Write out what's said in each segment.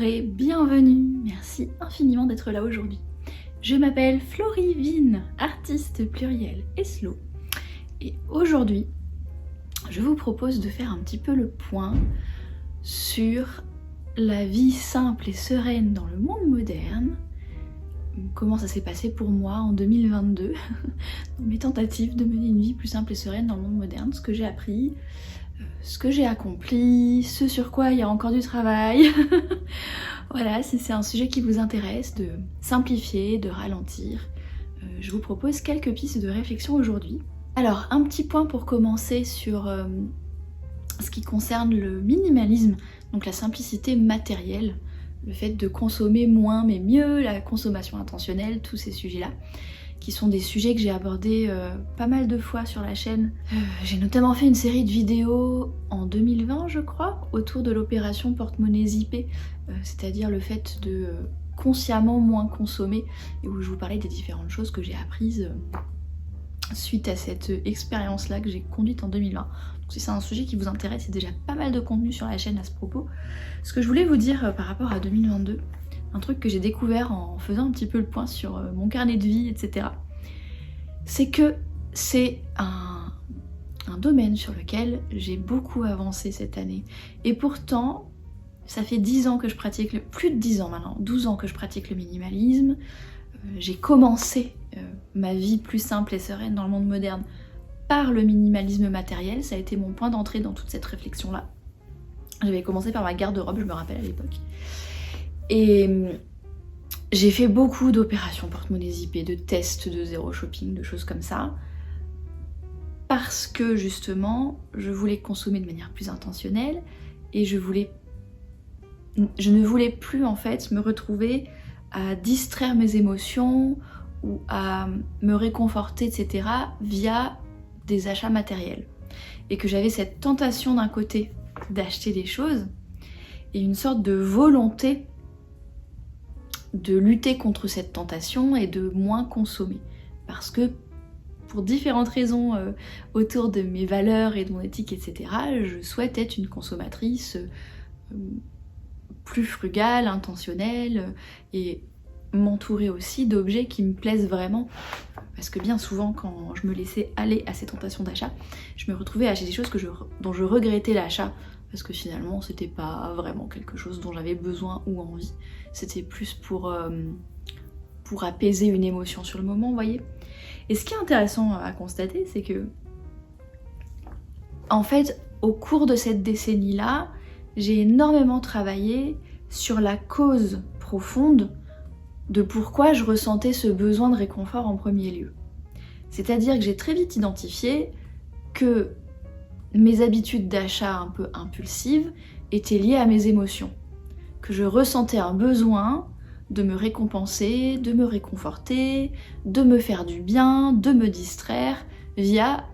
Bonjour et bienvenue, merci infiniment d'être là aujourd'hui. Je m'appelle Florivine, artiste pluriel et slow. Et aujourd'hui, je vous propose de faire un petit peu le point sur la vie simple et sereine dans le monde moderne. Comment ça s'est passé pour moi en 2022, dans mes tentatives de mener une vie plus simple et sereine dans le monde moderne, ce que j'ai appris, ce que j'ai accompli, ce sur quoi il y a encore du travail. Voilà, si c'est un sujet qui vous intéresse, de simplifier, de ralentir, je vous propose quelques pistes de réflexion aujourd'hui. Alors, un petit point pour commencer sur ce qui concerne le minimalisme, donc la simplicité matérielle, le fait de consommer moins mais mieux, la consommation intentionnelle, tous ces sujets-là, qui sont des sujets que j'ai abordés pas mal de fois sur la chaîne. J'ai notamment fait une série de vidéos en 2020, je crois, autour de l'opération porte-monnaie zippée, c'est-à-dire le fait de consciemment moins consommer, et où je vous parlais des différentes choses que j'ai apprises suite à cette expérience-là que j'ai conduite en 2020. Donc si c'est un sujet qui vous intéresse, il y a déjà pas mal de contenu sur la chaîne à ce propos. Ce que je voulais vous dire par rapport à 2022, un truc que j'ai découvert en faisant un petit peu le point sur mon carnet de vie, etc. C'est que c'est un domaine sur lequel j'ai beaucoup avancé cette année. Et pourtant, ça fait 10 ans que je pratique, plus de 10 ans maintenant, 12 ans que je pratique le minimalisme. J'ai commencé ma vie plus simple et sereine dans le monde moderne par le minimalisme matériel. Ça a été mon point d'entrée dans toute cette réflexion-là. J'avais commencé par ma garde-robe, je me rappelle à l'époque. Et j'ai fait beaucoup d'opérations porte-monnaie zippée, de tests de zéro shopping, de choses comme ça. Parce que justement, je voulais consommer de manière plus intentionnelle et je ne voulais plus en fait me retrouver à distraire mes émotions ou à me réconforter, etc. via des achats matériels. Et que j'avais cette tentation d'un côté d'acheter des choses et une sorte de volonté de lutter contre cette tentation et de moins consommer. Parce que pour différentes raisons autour de mes valeurs et de mon éthique, etc., je souhaite être une consommatrice plus frugale, intentionnelle et m'entourer aussi d'objets qui me plaisent vraiment. Parce que bien souvent, quand je me laissais aller à ces tentations d'achat, je me retrouvais à acheter des choses dont je regrettais l'achat. Parce que finalement, c'était pas vraiment quelque chose dont j'avais besoin ou envie. C'était plus pour apaiser une émotion sur le moment, vous voyez. Et ce qui est intéressant à constater, c'est que, en fait, au cours de cette décennie-là, j'ai énormément travaillé sur la cause profonde de pourquoi je ressentais ce besoin de réconfort en premier lieu. C'est-à-dire que j'ai très vite identifié que mes habitudes d'achat un peu impulsives étaient liées à mes émotions. Que je ressentais un besoin de me récompenser, de me réconforter, de me faire du bien, de me distraire via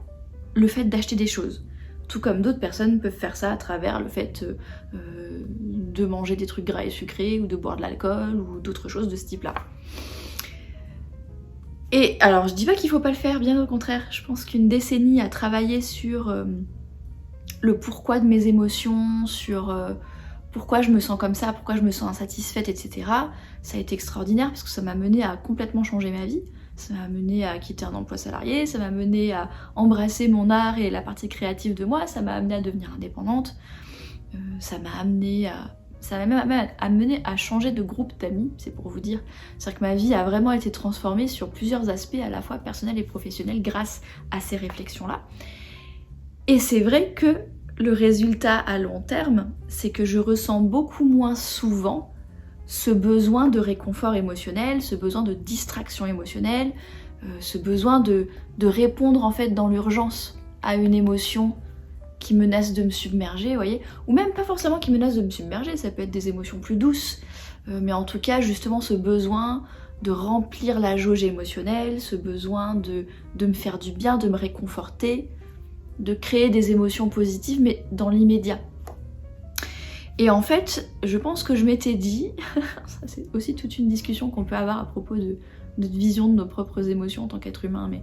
le fait d'acheter des choses. Tout comme d'autres personnes peuvent faire ça à travers le fait de manger des trucs gras et sucrés ou de boire de l'alcool ou d'autres choses de ce type-là. Et alors je dis pas qu'il faut pas le faire, bien au contraire. Je pense qu'une décennie à travailler sur le pourquoi de mes émotions, sur pourquoi je me sens comme ça, pourquoi je me sens insatisfaite, etc. Ça a été extraordinaire parce que ça m'a mené à complètement changer ma vie. Ça m'a mené à quitter un emploi salarié, ça m'a mené à embrasser mon art et la partie créative de moi, ça m'a amené à devenir indépendante, ça m'a amené à changer de groupe d'amis, c'est pour vous dire. C'est-à-dire que ma vie a vraiment été transformée sur plusieurs aspects, à la fois personnels et professionnels, grâce à ces réflexions-là. Et c'est vrai que le résultat à long terme, c'est que je ressens beaucoup moins souvent ce besoin de réconfort émotionnel, ce besoin de distraction émotionnelle, ce besoin de répondre en fait dans l'urgence à une émotion qui menace de me submerger, vous voyez, ou même pas forcément qui menace de me submerger, ça peut être des émotions plus douces, mais en tout cas justement ce besoin de remplir la jauge émotionnelle, ce besoin de me faire du bien, de me réconforter, de créer des émotions positives, mais dans l'immédiat. Et en fait, je pense que je m'étais dit, ça c'est aussi toute une discussion qu'on peut avoir à propos de notre vision de nos propres émotions en tant qu'être humain, mais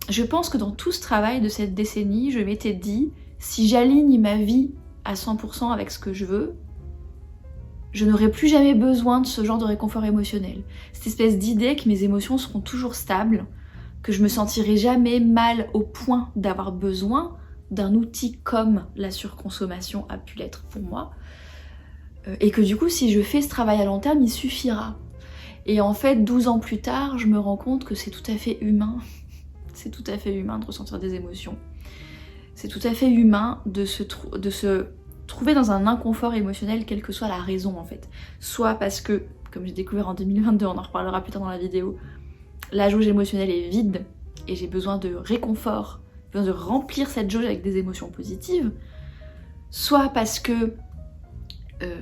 je pense que dans tout ce travail de cette décennie, je m'étais dit, si j'aligne ma vie à 100% avec ce que je veux, je n'aurai plus jamais besoin de ce genre de réconfort émotionnel. Cette espèce d'idée que mes émotions seront toujours stables, que je me sentirai jamais mal au point d'avoir besoin d'un outil comme la surconsommation a pu l'être pour moi, et que du coup si je fais ce travail à long terme, il suffira. Et en fait 12 ans plus tard, je me rends compte que c'est tout à fait humain, c'est tout à fait humain de ressentir des émotions. C'est tout à fait humain de se trouver dans un inconfort émotionnel, quelle que soit la raison en fait. Soit parce que, comme j'ai découvert en 2022, on en reparlera plus tard dans la vidéo, la jauge émotionnelle est vide et j'ai besoin de réconfort, besoin de remplir cette jauge avec des émotions positives. Soit parce que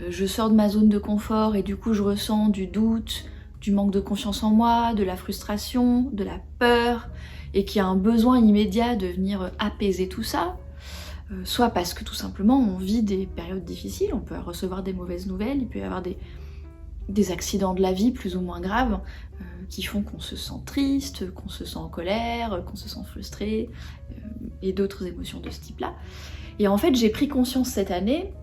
je sors de ma zone de confort et du coup je ressens du doute, du manque de confiance en moi, de la frustration, de la peur, et qu'il y a un besoin immédiat de venir apaiser tout ça. Soit parce que tout simplement on vit des périodes difficiles, on peut recevoir des mauvaises nouvelles, il peut y avoir des accidents de la vie plus ou moins graves qui font qu'on se sent triste, qu'on se sent en colère, qu'on se sent frustré, et d'autres émotions de ce type-là. Et en fait j'ai pris conscience cette année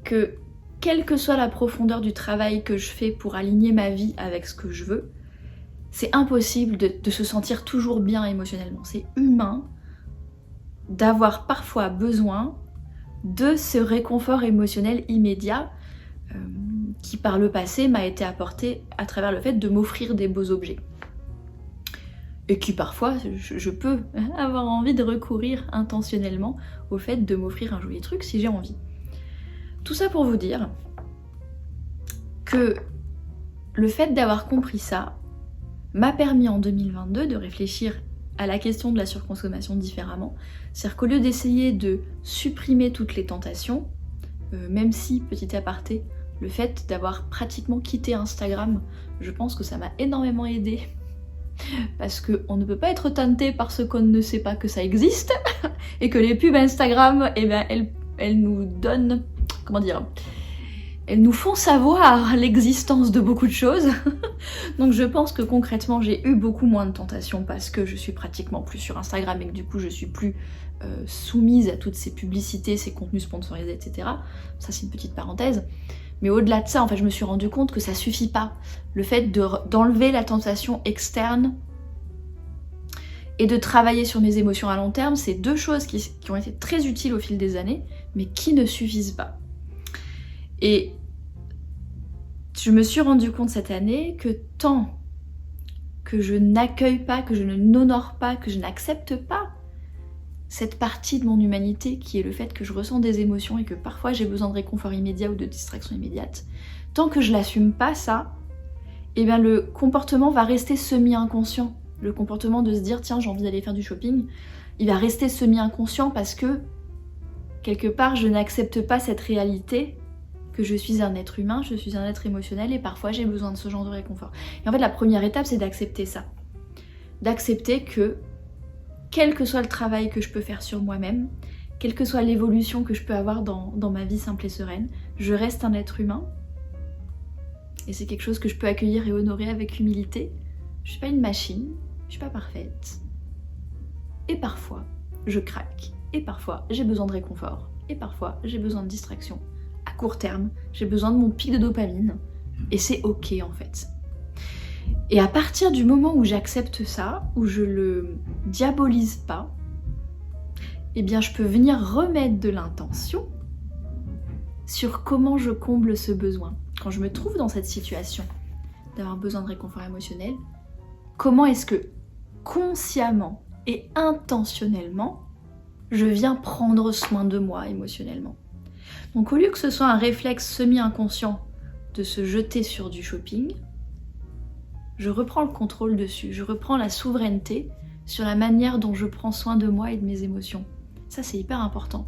que quelle que soit la profondeur du travail que je fais pour aligner ma vie avec ce que je veux, c'est impossible de se sentir toujours bien émotionnellement. C'est humain d'avoir parfois besoin de ce réconfort émotionnel immédiat qui par le passé m'a été apporté à travers le fait de m'offrir des beaux objets. Et qui parfois, je peux avoir envie de recourir intentionnellement au fait de m'offrir un joli truc si j'ai envie. Tout ça pour vous dire que le fait d'avoir compris ça m'a permis en 2022 de réfléchir à la question de la surconsommation différemment. C'est-à-dire qu'au lieu d'essayer de supprimer toutes les tentations, même si, petit aparté, le fait d'avoir pratiquement quitté Instagram, je pense que ça m'a énormément aidée. Parce qu'on ne peut pas être tenté par ce qu'on ne sait pas que ça existe, et que les pubs Instagram, eh ben, elles nous donnent, comment dire, elles nous font savoir l'existence de beaucoup de choses. Donc je pense que concrètement j'ai eu beaucoup moins de tentations parce que je suis pratiquement plus sur Instagram et que du coup je suis plus soumise à toutes ces publicités, ces contenus sponsorisés, etc. Ça c'est une petite parenthèse. Mais au-delà de ça, en fait, je me suis rendu compte que ça suffit pas. Le fait d'enlever la tentation externe et de travailler sur mes émotions à long terme, c'est deux choses qui ont été très utiles au fil des années, mais qui ne suffisent pas. Et je me suis rendu compte cette année que tant que je n'accueille pas, que je n'honore pas, que je n'accepte pas cette partie de mon humanité qui est le fait que je ressens des émotions et que parfois j'ai besoin de réconfort immédiat ou de distraction immédiate, tant que je l'assume pas ça, eh bien le comportement va rester semi-inconscient. Le comportement de se dire tiens j'ai envie d'aller faire du shopping, il va rester semi-inconscient parce que quelque part je n'accepte pas cette réalité que je suis un être humain, je suis un être émotionnel et parfois j'ai besoin de ce genre de réconfort. Et en fait la première étape c'est d'accepter ça. D'accepter que quel que soit le travail que je peux faire sur moi-même, quelle que soit l'évolution que je peux avoir dans ma vie simple et sereine, je reste un être humain. Et c'est quelque chose que je peux accueillir et honorer avec humilité. Je suis pas une machine, je suis pas parfaite. Et parfois, je craque. Et parfois, j'ai besoin de réconfort. Et parfois, j'ai besoin de distraction. À court terme, j'ai besoin de mon pic de dopamine. Et c'est ok en fait. Et à partir du moment où j'accepte ça, où je le diabolise pas, eh bien je peux venir remettre de l'intention sur comment je comble ce besoin. Quand je me trouve dans cette situation d'avoir besoin de réconfort émotionnel, comment est-ce que consciemment et intentionnellement, je viens prendre soin de moi émotionnellement. Donc au lieu que ce soit un réflexe semi-inconscient de se jeter sur du shopping, je reprends le contrôle dessus, je reprends la souveraineté sur la manière dont je prends soin de moi et de mes émotions. Ça c'est hyper important.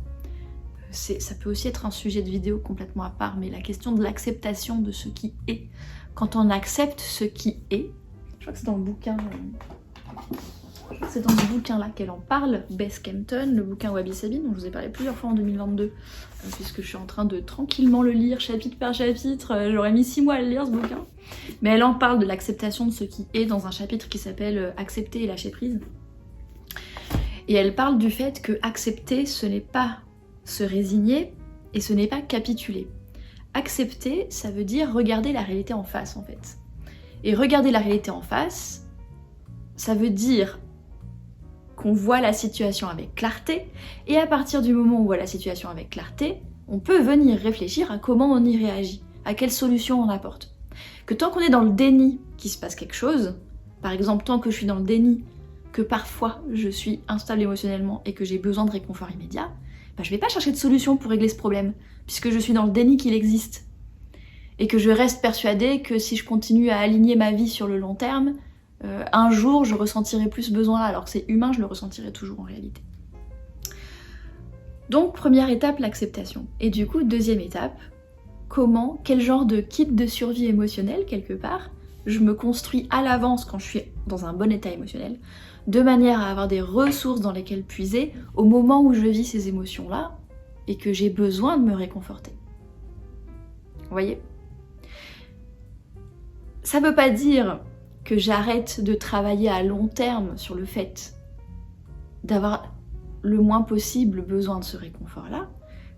Ça peut aussi être un sujet de vidéo complètement à part, mais la question de l'acceptation de ce qui est. Quand on accepte ce qui est, je crois que c'est dans le bouquin, c'est dans ce bouquin-là qu'elle en parle, Bess Kempton, le bouquin Wabi Sabi, dont je vous ai parlé plusieurs fois en 2022, puisque je suis en train de tranquillement le lire chapitre par chapitre. J'aurais mis 6 mois à le lire ce bouquin. Mais elle en parle de l'acceptation de ce qui est dans un chapitre qui s'appelle Accepter et lâcher prise. Et elle parle du fait que accepter, ce n'est pas se résigner et ce n'est pas capituler. accepter, ça veut dire regarder la réalité en face en fait. Et regarder la réalité en face, ça veut dire qu'on voit la situation avec clarté, et à partir du moment où on voit la situation avec clarté, on peut venir réfléchir à comment on y réagit, à quelle solution on apporte. Que tant qu'on est dans le déni qu'il se passe quelque chose, par exemple tant que je suis dans le déni que parfois je suis instable émotionnellement et que j'ai besoin de réconfort immédiat, je vais pas chercher de solution pour régler ce problème, puisque je suis dans le déni qu'il existe. Et que je reste persuadée que si je continue à aligner ma vie sur le long terme, un jour je ressentirai plus ce besoin-là, alors que c'est humain, je le ressentirai toujours en réalité. Donc première étape, l'acceptation. Et du coup, deuxième étape, quel genre de kit de survie émotionnelle, quelque part, je me construis à l'avance quand je suis dans un bon état émotionnel, de manière à avoir des ressources dans lesquelles puiser au moment où je vis ces émotions-là et que j'ai besoin de me réconforter. Vous voyez ? Ça veut pas dire que j'arrête de travailler à long terme sur le fait d'avoir le moins possible besoin de ce réconfort-là.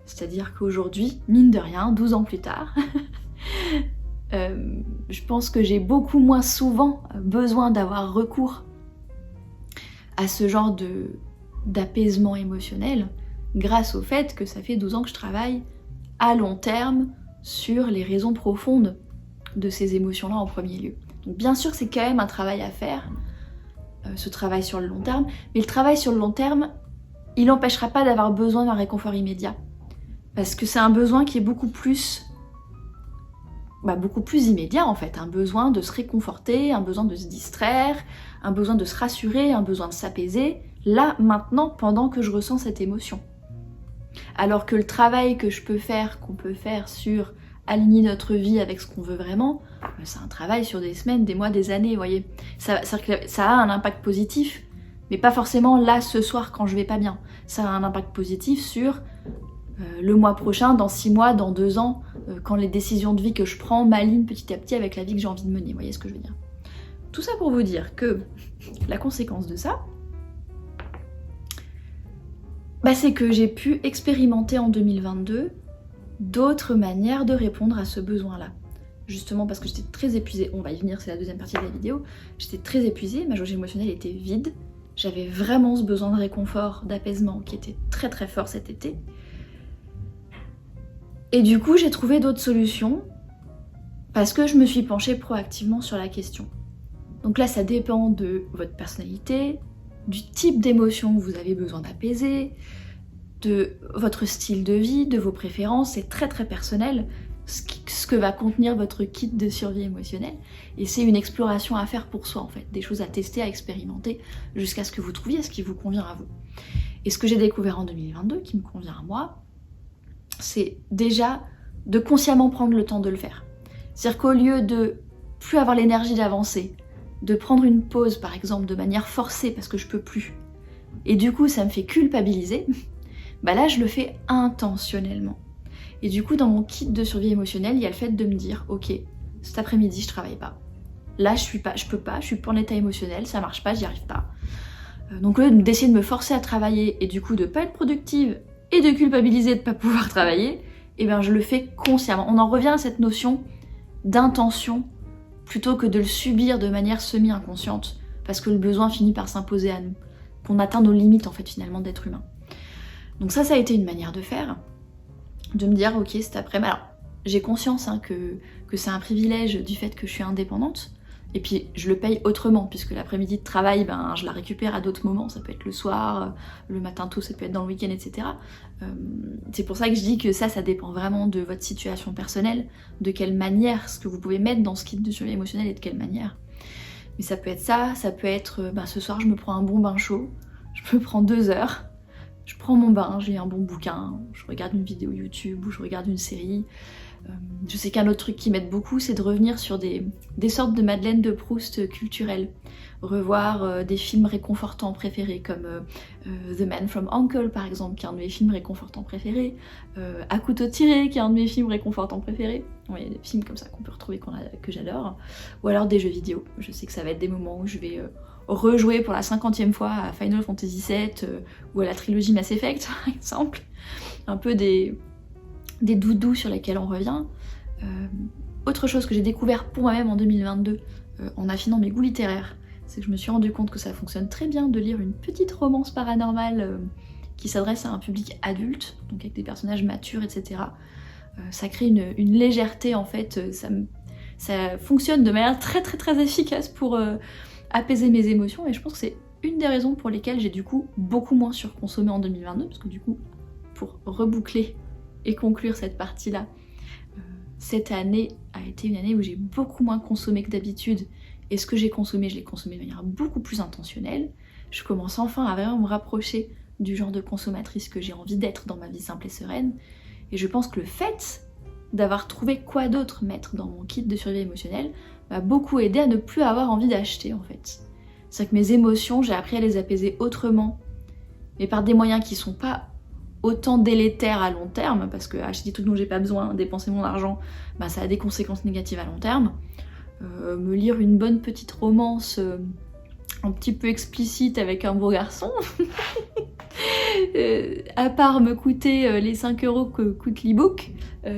C'est-à-dire qu'aujourd'hui, mine de rien, 12 ans plus tard, je pense que j'ai beaucoup moins souvent besoin d'avoir recours à ce genre d'apaisement émotionnel grâce au fait que ça fait 12 ans que je travaille à long terme sur les raisons profondes de ces émotions-là en premier lieu. Donc bien sûr que c'est quand même un travail à faire, ce travail sur le long terme, mais le travail sur le long terme, il n'empêchera pas d'avoir besoin d'un réconfort immédiat. Parce que c'est un besoin qui est beaucoup plus immédiat en fait, un besoin de se réconforter, un besoin de se distraire, un besoin de se rassurer, un besoin de s'apaiser, là, maintenant, pendant que je ressens cette émotion. Alors que le travail qu'on peut faire sur aligner notre vie avec ce qu'on veut vraiment, c'est un travail sur des semaines, des mois, des années, vous voyez. Ça a un impact positif, mais pas forcément là, ce soir, quand je vais pas bien. Ça a un impact positif sur le mois prochain, dans 6 mois, dans 2 ans, quand les décisions de vie que je prends m'alignent petit à petit avec la vie que j'ai envie de mener, vous voyez ce que je veux dire. Tout ça pour vous dire que la conséquence de ça, c'est que j'ai pu expérimenter en 2022 d'autres manières de répondre à ce besoin-là. Justement parce que j'étais très épuisée, on va y venir, c'est la deuxième partie de la vidéo, j'étais très épuisée, ma jauge émotionnelle était vide, j'avais vraiment ce besoin de réconfort, d'apaisement qui était très très fort cet été. Et du coup, j'ai trouvé d'autres solutions parce que je me suis penchée proactivement sur la question. Donc là, ça dépend de votre personnalité, du type d'émotion que vous avez besoin d'apaiser, de votre style de vie, de vos préférences, c'est très très personnel ce que va contenir votre kit de survie émotionnelle. Et c'est une exploration à faire pour soi en fait, des choses à tester, à expérimenter, jusqu'à ce que vous trouviez ce qui vous convient à vous. Et ce que j'ai découvert en 2022, qui me convient à moi, c'est déjà de consciemment prendre le temps de le faire. C'est-à-dire qu'au lieu de plus avoir l'énergie d'avancer, de prendre une pause par exemple de manière forcée parce que je peux plus, et du coup ça me fait culpabiliser, là je le fais intentionnellement. Et du coup dans mon kit de survie émotionnelle, il y a le fait de me dire ok, cet après-midi je travaille pas. Là je suis pas en état émotionnel, ça marche pas, j'y arrive pas. Donc au lieu d'essayer de me forcer à travailler et du coup de pas être productive et de culpabiliser de pas pouvoir travailler, je le fais consciemment. On en revient à cette notion d'intention plutôt que de le subir de manière semi-inconsciente parce que le besoin finit par s'imposer à nous, qu'on atteint nos limites en fait finalement d'être humain. Donc ça a été une manière de faire, de me dire ok cet après-midi, alors j'ai conscience que c'est un privilège du fait que je suis indépendante, et puis je le paye autrement, puisque l'après-midi de travail, je la récupère à d'autres moments, ça peut être le soir, le matin tôt, ça peut être dans le week-end, etc. C'est pour ça que je dis que ça dépend vraiment de votre situation personnelle, de quelle manière, ce que vous pouvez mettre dans ce kit de survie émotionnelle et de quelle manière. Mais ça peut être ça peut être ce soir je me prends un bon bain chaud, je me prends 2 heures, je prends mon bain, je lis un bon bouquin, je regarde une vidéo YouTube ou je regarde une série. Je sais qu'un autre truc qui m'aide beaucoup, c'est de revenir sur des sortes de Madeleine de Proust culturelles. Revoir des films réconfortants préférés comme The Man from U.N.C.L.E. par exemple, qui est un de mes films réconfortants préférés, À couteau tiré, qui est un de mes films réconfortants préférés. Il y a des films comme ça qu'on peut retrouver que j'adore. Ou alors des jeux vidéo. Je sais que ça va être des moments où je vais rejouer pour la 50e fois à Final Fantasy VII ou à la trilogie Mass Effect par exemple. Un peu des des doudous sur lesquels on revient. Autre chose que j'ai découvert pour moi-même en 2022 en affinant mes goûts littéraires, c'est que je me suis rendu compte que ça fonctionne très bien de lire une petite romance paranormale qui s'adresse à un public adulte, donc avec des personnages matures, etc. Ça crée une légèreté en fait, ça fonctionne de manière très très très efficace pour apaiser mes émotions, et je pense que c'est une des raisons pour lesquelles j'ai du coup beaucoup moins surconsommé en 2022, parce que du coup, pour reboucler et conclure cette partie-là, cette année a été une année où j'ai beaucoup moins consommé que d'habitude, et ce que j'ai consommé, je l'ai consommé de manière beaucoup plus intentionnelle. Je commence enfin à vraiment me rapprocher du genre de consommatrice que j'ai envie d'être dans ma vie simple et sereine, et je pense que le fait d'avoir trouvé quoi d'autre mettre dans mon kit de survie émotionnelle m'a beaucoup aidé à ne plus avoir envie d'acheter en fait. C'est que mes émotions, j'ai appris à les apaiser autrement, mais par des moyens qui sont pas autant délétères à long terme, parce que acheter des trucs dont j'ai pas besoin, dépenser mon argent, bah, ça a des conséquences négatives à long terme. Me lire une bonne petite romance un petit peu explicite avec un beau garçon, à part me coûter les 5 € que coûte l'e-book,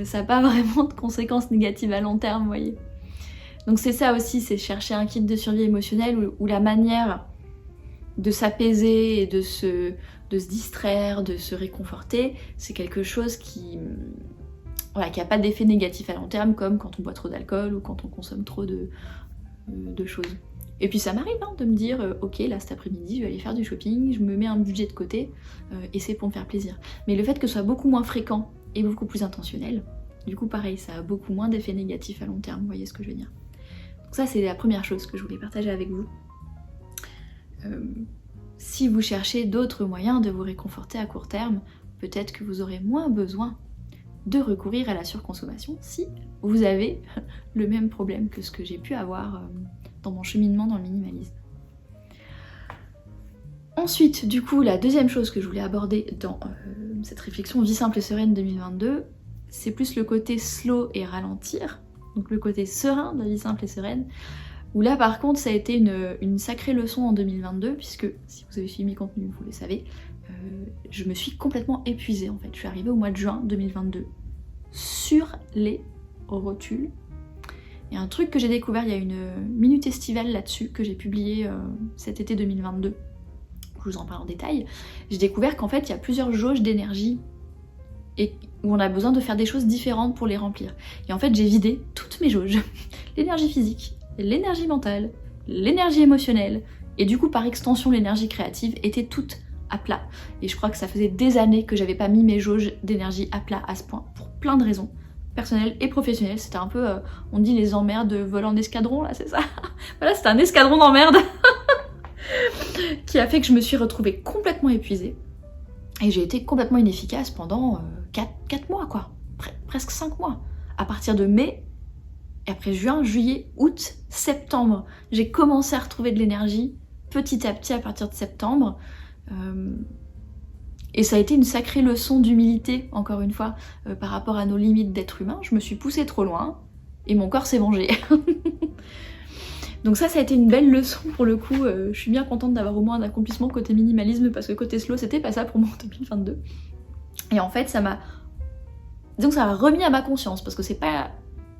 ça n'a pas vraiment de conséquences négatives à long terme, vous voyez. Donc c'est ça aussi, c'est chercher un kit de survie émotionnelle où la manière de s'apaiser et de se distraire, de se réconforter, c'est quelque chose qui n'a pas d'effet négatif à long terme, comme quand on boit trop d'alcool ou quand on consomme trop de choses. Et puis ça m'arrive de me dire, ok, là cet après-midi je vais aller faire du shopping, je me mets un budget de côté et c'est pour me faire plaisir. Mais le fait que ce soit beaucoup moins fréquent et beaucoup plus intentionnel, du coup pareil, ça a beaucoup moins d'effets négatifs à long terme, vous voyez ce que je veux dire. Donc ça c'est la première chose que je voulais partager avec vous. Si vous cherchez d'autres moyens de vous réconforter à court terme, peut-être que vous aurez moins besoin de recourir à la surconsommation si vous avez le même problème que ce que j'ai pu avoir dans mon cheminement dans le minimalisme. Ensuite, du coup, la deuxième chose que je voulais aborder dans cette réflexion Vie simple et sereine 2022, c'est plus le côté slow et ralentir, donc le côté serein de la vie simple et sereine, où là par contre ça a été une sacrée leçon en 2022, puisque si vous avez suivi mes contenus, vous le savez, je me suis complètement épuisée en fait. Je suis arrivée au mois de juin 2022 sur les rotules. Il y a un truc que j'ai découvert, il y a une minute estivale là-dessus que j'ai publié cet été 2022, je vous en parle en détail. J'ai découvert qu'en fait il y a plusieurs jauges d'énergie et où on a besoin de faire des choses différentes pour les remplir. Et en fait j'ai vidé toutes mes jauges, l'énergie physique, l'énergie mentale, l'énergie émotionnelle, et du coup par extension l'énergie créative étaient toutes à plat. Et je crois que ça faisait des années que j'avais pas mis mes jauges d'énergie à plat à ce point, pour plein de raisons, personnelles et professionnelles. C'était un peu, on dit les emmerdes de vol en escadron, là c'est ça. Voilà, c'était un escadron d'emmerdes qui a fait que je me suis retrouvée complètement épuisée. Et j'ai été complètement inefficace pendant 4 mois quoi, presque 5 mois. À partir de mai, et après juin, juillet, août, septembre, j'ai commencé à retrouver de l'énergie petit à petit à partir de septembre. Et ça a été une sacrée leçon d'humilité, encore une fois, par rapport à nos limites d'être humain. Je me suis poussée trop loin et mon corps s'est vengé. Donc ça a été une belle leçon pour le coup. Je suis bien contente d'avoir au moins un accomplissement côté minimalisme, parce que côté slow, c'était pas ça pour moi en 2022. Et en fait, ça m'a remis à ma conscience, parce que c'est pas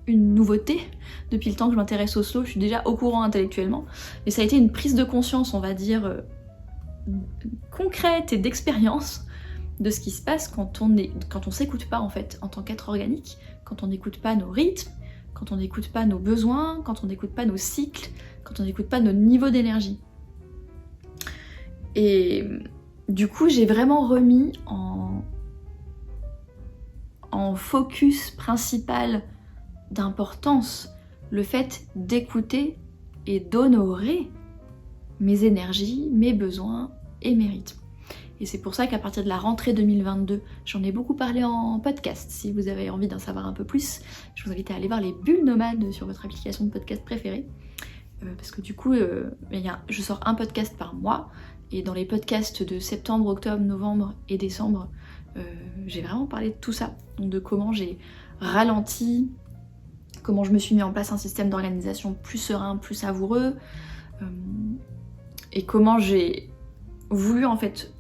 une nouveauté depuis le temps que je m'intéresse au slow, je suis déjà au courant intellectuellement, mais ça a été une prise de conscience, on va dire, concrète et d'expérience de ce qui se passe quand on s'écoute pas en fait en tant qu'être organique, quand on n'écoute pas nos rythmes, quand on n'écoute pas nos besoins, quand on n'écoute pas nos cycles, quand on n'écoute pas nos niveaux d'énergie. Et du coup j'ai vraiment remis en focus principal d'importance le fait d'écouter et d'honorer mes énergies, mes besoins et mes rythmes. Et c'est pour ça qu'à partir de la rentrée 2022, j'en ai beaucoup parlé en podcast. Si vous avez envie d'en savoir un peu plus, je vous invite à aller voir les bulles nomades sur votre application de podcast préférée. Parce que du coup, je sors un podcast par mois, et dans les podcasts de septembre, octobre, novembre et décembre, j'ai vraiment parlé de tout ça. Donc de comment j'ai ralenti, comment je me suis mis en place un système d'organisation plus serein, plus savoureux, et comment j'ai voulu en fait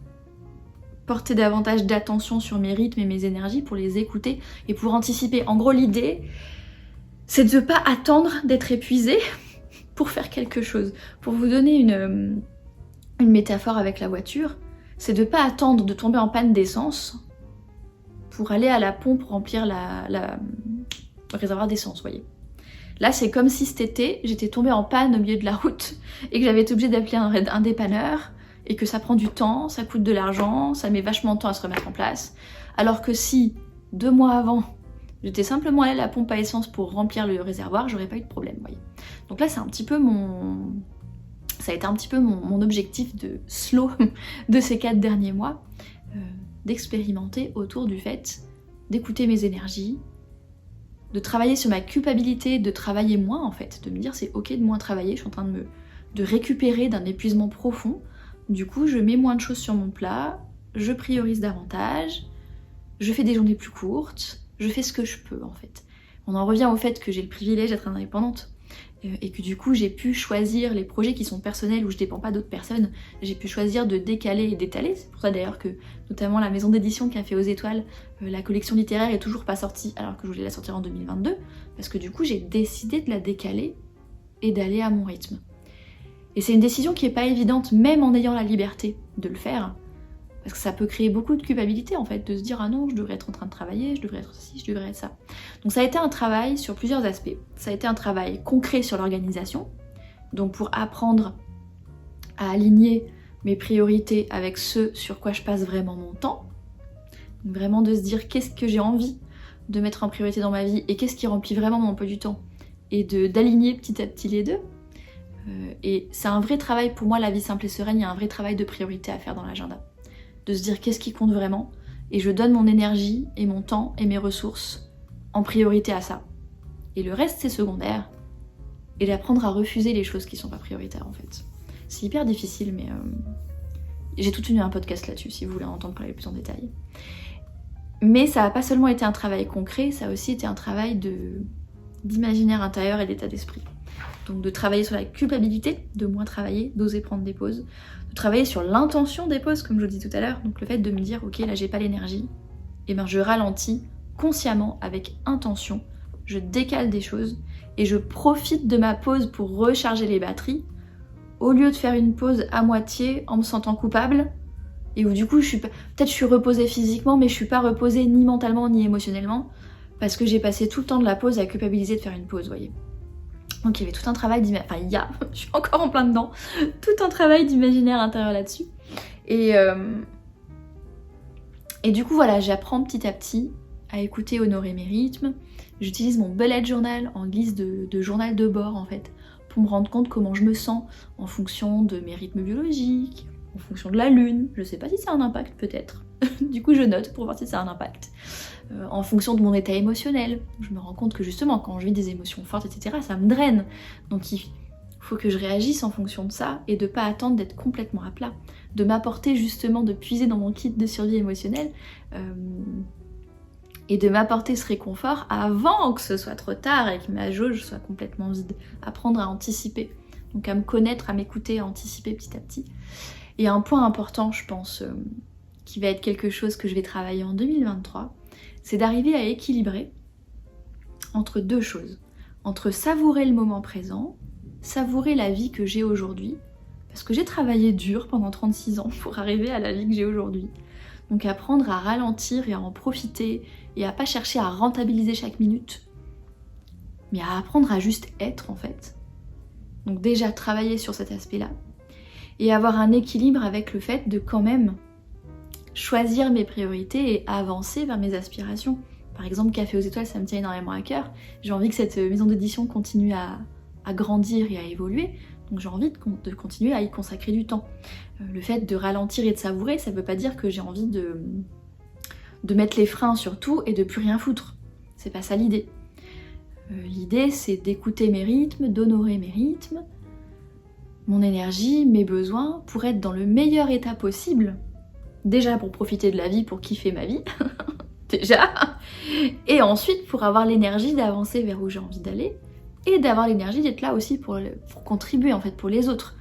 porter davantage d'attention sur mes rythmes et mes énergies pour les écouter et pour anticiper. En gros, l'idée, c'est de ne pas attendre d'être épuisé pour faire quelque chose. Pour vous donner une métaphore avec la voiture, c'est de ne pas attendre de tomber en panne d'essence pour aller à la pompe remplir le réservoir d'essence, vous voyez. Là, c'est comme si cet été, j'étais tombée en panne au milieu de la route et que j'avais été obligée d'appeler un dépanneur et que ça prend du temps, ça coûte de l'argent, ça met vachement de temps à se remettre en place. Alors que si, 2 mois avant, j'étais simplement allée à la pompe à essence pour remplir le réservoir, j'aurais pas eu de problème, vous voyez. Donc là, c'est un petit peu ça a été un petit peu mon objectif de slow de ces 4 derniers mois, d'expérimenter autour du fait d'écouter mes énergies, de travailler sur ma culpabilité, de travailler moins en fait, de me dire c'est ok de moins travailler, je suis en train de récupérer d'un épuisement profond. Du coup, je mets moins de choses sur mon plat, je priorise davantage, je fais des journées plus courtes, je fais ce que je peux en fait. On en revient au fait que j'ai le privilège d'être indépendante et que du coup j'ai pu choisir les projets qui sont personnels où je dépends pas d'autres personnes, j'ai pu choisir de décaler et d'étaler. C'est pour ça d'ailleurs que notamment la maison d'édition qui a fait Aux Étoiles, la collection littéraire est toujours pas sortie alors que je voulais la sortir en 2022, parce que du coup j'ai décidé de la décaler et d'aller à mon rythme. Et c'est une décision qui est pas évidente même en ayant la liberté de le faire, parce que ça peut créer beaucoup de culpabilité en fait, de se dire ah non je devrais être en train de travailler, je devrais être ci, je devrais être ça. Donc ça a été un travail sur plusieurs aspects. Ça a été un travail concret sur l'organisation, donc pour apprendre à aligner mes priorités avec ce sur quoi je passe vraiment mon temps. Donc vraiment de se dire qu'est-ce que j'ai envie de mettre en priorité dans ma vie et qu'est-ce qui remplit vraiment mon emploi du temps, et d'aligner petit à petit les deux. Et c'est un vrai travail pour moi, la vie simple et sereine, il y a un vrai travail de priorité à faire dans l'agenda. De se dire qu'est-ce qui compte vraiment, et je donne mon énergie et mon temps et mes ressources en priorité à ça. Et le reste c'est secondaire, et d'apprendre à refuser les choses qui sont pas prioritaires en fait. C'est hyper difficile, mais j'ai tout tenu un podcast là-dessus si vous voulez en entendre parler plus en détail. Mais ça n'a pas seulement été un travail concret, ça a aussi été un travail d'imaginaire intérieur et d'état d'esprit. Donc de travailler sur la culpabilité, de moins travailler, d'oser prendre des pauses, de travailler sur l'intention des pauses comme je le dis tout à l'heure, donc le fait de me dire ok là j'ai pas l'énergie, et ben je ralentis consciemment avec intention, je décale des choses et je profite de ma pause pour recharger les batteries au lieu de faire une pause à moitié en me sentant coupable et où du coup peut-être je suis reposée physiquement mais je suis pas reposée ni mentalement ni émotionnellement parce que j'ai passé tout le temps de la pause à culpabiliser de faire une pause, vous voyez. Donc il y avait tout un travail d'imaginaire, je suis encore en plein dedans, tout un travail d'imaginaire intérieur là-dessus. Et du coup voilà, j'apprends petit à petit à écouter, honorer mes rythmes. J'utilise mon bullet journal en guise de journal de bord en fait, pour me rendre compte comment je me sens en fonction de mes rythmes biologiques, en fonction de la lune, je sais pas si ça a un impact peut-être, du coup je note pour voir si ça a un impact. En fonction de mon état émotionnel, je me rends compte que justement quand je vis des émotions fortes etc ça me draine, donc il faut que je réagisse en fonction de ça et de pas attendre d'être complètement à plat, de m'apporter justement, de puiser dans mon kit de survie émotionnelle et de m'apporter ce réconfort avant que ce soit trop tard et que ma jauge soit complètement vide. Apprendre à anticiper, donc à me connaître, à m'écouter, à anticiper petit à petit. Et un point important je pense qui va être quelque chose que je vais travailler en 2023, c'est d'arriver à équilibrer entre deux choses, entre savourer le moment présent, savourer la vie que j'ai aujourd'hui, parce que j'ai travaillé dur pendant 36 ans pour arriver à la vie que j'ai aujourd'hui. Donc apprendre à ralentir et à en profiter et à pas chercher à rentabiliser chaque minute, mais à apprendre à juste être en fait. Donc déjà travailler sur cet aspect-là et avoir un équilibre avec le fait de quand même choisir mes priorités et avancer vers mes aspirations. Par exemple, Café aux Étoiles, ça me tient énormément à cœur. J'ai envie que cette maison d'édition continue à grandir et à évoluer. Donc j'ai envie de continuer à y consacrer du temps. Le fait de ralentir et de savourer, ça veut pas dire que j'ai envie de mettre les freins sur tout et de plus rien foutre. C'est pas ça l'idée. L'idée c'est d'écouter mes rythmes, d'honorer mes rythmes, mon énergie, mes besoins, pour être dans le meilleur état possible. Déjà pour profiter de la vie, pour kiffer ma vie, déjà. Et ensuite pour avoir l'énergie d'avancer vers où j'ai envie d'aller. Et d'avoir l'énergie d'être là aussi pour contribuer en fait pour les autres.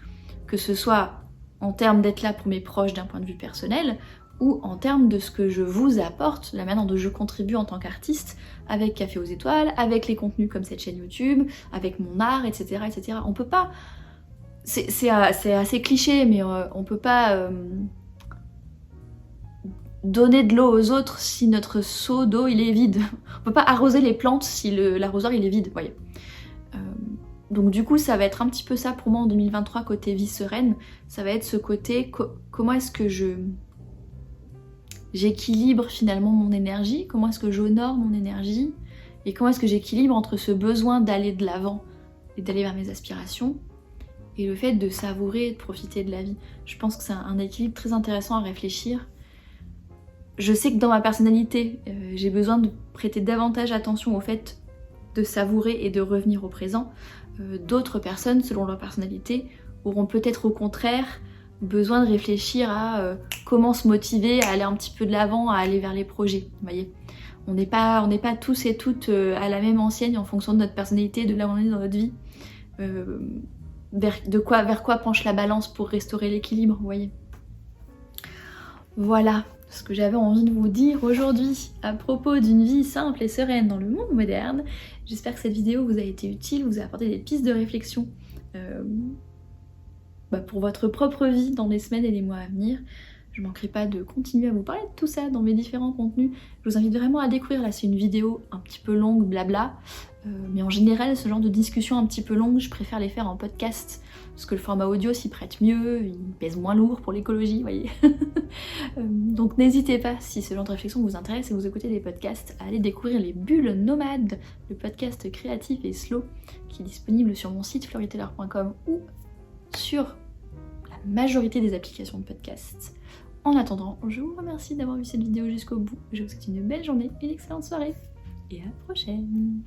Que ce soit en termes d'être là pour mes proches d'un point de vue personnel, ou en termes de ce que je vous apporte, la manière dont je contribue en tant qu'artiste, avec Café aux étoiles, avec les contenus comme cette chaîne YouTube, avec mon art, etc. etc. On peut pas... C'est assez cliché, mais on peut pas donner de l'eau aux autres si notre seau d'eau il est vide. On peut pas arroser les plantes si l'arrosoir il est vide, vous voyez. Donc du coup ça va être un petit peu ça pour moi en 2023 côté vie sereine. Ça va être ce côté comment est-ce que j'équilibre finalement mon énergie, comment est-ce que j'honore mon énergie et comment est-ce que j'équilibre entre ce besoin d'aller de l'avant et d'aller vers mes aspirations et le fait de savourer et de profiter de la vie. Je pense que c'est un équilibre très intéressant à réfléchir. Je sais que dans ma personnalité, j'ai besoin de prêter davantage attention au fait de savourer et de revenir au présent. D'autres personnes, selon leur personnalité, auront peut-être au contraire besoin de réfléchir à comment se motiver, à aller un petit peu de l'avant, à aller vers les projets. Vous voyez, on n'est pas tous et toutes à la même enseigne en fonction de notre personnalité, de là où on est dans notre vie. Vers quoi penche la balance pour restaurer l'équilibre, vous voyez. Voilà ce que j'avais envie de vous dire aujourd'hui à propos d'une vie simple et sereine dans le monde moderne. J'espère que cette vidéo vous a été utile, vous a apporté des pistes de réflexion pour votre propre vie dans les semaines et les mois à venir. Je ne manquerai pas de continuer à vous parler de tout ça dans mes différents contenus. Je vous invite vraiment à découvrir, là c'est une vidéo un petit peu longue, blabla, mais en général ce genre de discussion un petit peu longue, je préfère les faire en podcast, parce que le format audio s'y prête mieux, il pèse moins lourd pour l'écologie, vous voyez. Donc n'hésitez pas, si ce genre de réflexion vous intéresse et vous écoutez des podcasts, à aller découvrir les Bulles Nomades, le podcast créatif et slow, qui est disponible sur mon site floritaylor.com ou sur la majorité des applications de podcasts. En attendant, je vous remercie d'avoir vu cette vidéo jusqu'au bout, je vous souhaite une belle journée, une excellente soirée, et à la prochaine.